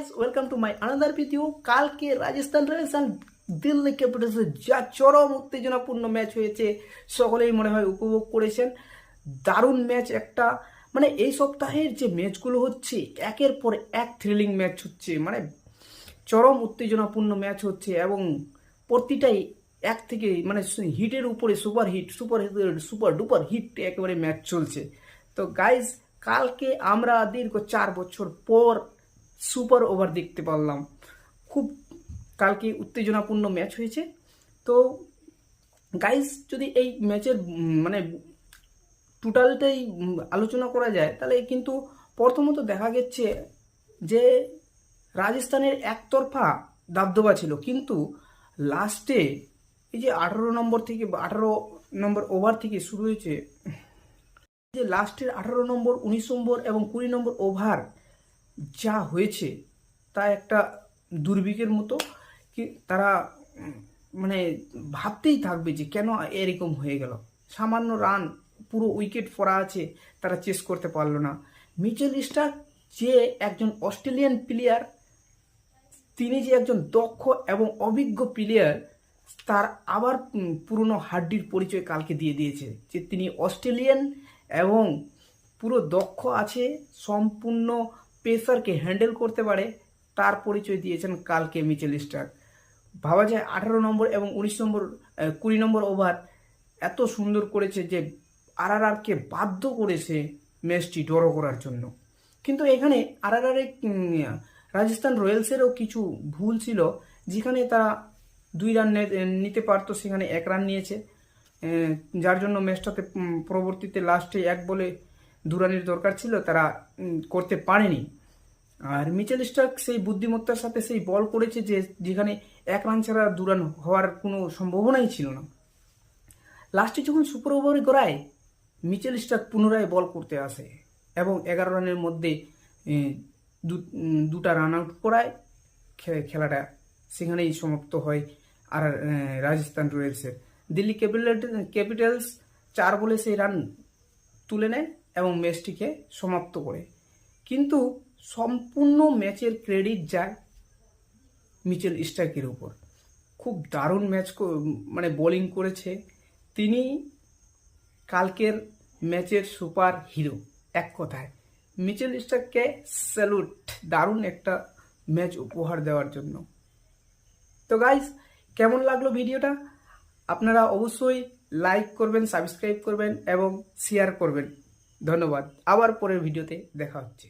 Guys, welcome to my another video. কালকে Rajasthan Royals and Delhi ক্যাপিটালসের যা চরম উত্তেজনাপূর্ণ ম্যাচ হয়েছে, সকলেই মনে হয় উপভোগ করেছেন। দারুণ ম্যাচ একটা, মানে এই সপ্তাহের যে ম্যাচগুলো হচ্ছে একের পর এক থ্রিলিং ম্যাচ হচ্ছে, মানে চরম উত্তেজনাপূর্ণ ম্যাচ হচ্ছে এবং প্রতিটাই এক থেকে মানে হিটের উপরে super hit, super duper hit একেবারে ম্যাচ চলছে। তো গাইজ, কালকে আমরা দীর্ঘ 4 বছর পর সুপার ওভার দেখতে পারলাম। খুব কালকে উত্তেজনাপূর্ণ ম্যাচ হয়েছে। তো গাইজ, যদি এই ম্যাচের মানে টোটালটাই আলোচনা করা যায়, তাহলে কিন্তু প্রথমত দেখা গেছে যে রাজস্থানের একতরফা দাবদবা ছিল, কিন্তু লাস্টে এই যে 18 নম্বর থেকে 18 নম্বর ওভার থেকে শুরু হয়েছে, যে লাস্টের 18 নম্বর, 19 নম্বর এবং 20 নম্বর ওভার যা হয়েছে তা একটা দুর্ভিক্ষের মতো। কি তারা মানে ভাবতেই থাকবে যে কেন এরকম হয়ে গেল। সামান্য রান, পুরো উইকেট পড়া আছে, তারা চেস করতে পারলো না। মিচেল স্টার্ক যে একজন অস্ট্রেলিয়ান প্লেয়ার, তিনি যে একজন দক্ষ এবং অভিজ্ঞ প্লেয়ার, তার আবার পুরনো হাড্ডির পরিচয় কালকে দিয়ে দিয়েছে যে তিনি অস্ট্রেলিয়ান এবং পুরো দক্ষ আছে, সম্পূর্ণ পেসারকে হ্যান্ডেল করতে পারে, তার পরিচয় দিয়েছেন কালকে মিচেল স্টার্ক। ভাবা যায় 18 নম্বর এবং 19 নম্বর 20 নম্বর ওভার এত সুন্দর করেছে যে আরআরআরকে বাধ্য করেছে ম্যাচটি ড্র করার জন্য। কিন্তু এখানে আরআরআর রাজস্থান রয়্যালসেরও কিছু ভুল ছিল, যেখানে তারা 2 রান নিতে পারতো, সেখানে 1 রান নিয়েছে, যার জন্য ম্যাচটাতে পরবর্তীতে লাস্টে 1 বলে 2 রানের দরকার ছিল, তারা করতে পারেনি। আর মিচেল স্টার্ক সেই বুদ্ধিমত্তার সাথে সেই বল করেছে যে যেখানে 1 রান ছাড়া 2 রান হওয়ার কোনো সম্ভাবনাই ছিল না। লাস্টে যখন সুপার ওভারে গড়ায়, মিচেল স্টার্ক পুনরায় বল করতে আসে এবং 11 রানের মধ্যে 2টা রান আউট করায় খেলাটা সেখানেই সমাপ্ত হয়। আর রাজস্থান রয়্যালসের দিল্লি ক্যাপিটালস 4 বলে সেই রান তুলে নেয় এবং ম্যাচটিকে সমাপ্ত করে। কিন্তু সম্পূর্ণ ম্যাচের ক্রেডিট যায় মিচেল স্টার্কের উপর। খুব দারুণ ম্যাচ মানে বোলিং করেছে তিনি, কালকের ম্যাচের সুপার হিরো। এক কথায় মিচেল স্টার্ককে স্যালুট, দারুণ একটা ম্যাচ উপহার দেওয়ার জন্য। তো গাইস, কেমন লাগলো ভিডিওটা? আপনারা অবশ্যই লাইক করবেন, সাবস্ক্রাইব করবেন এবং শেয়ার করবেন। ধন্যবাদ। আবার পরের ভিডিওতে দেখা হচ্ছে।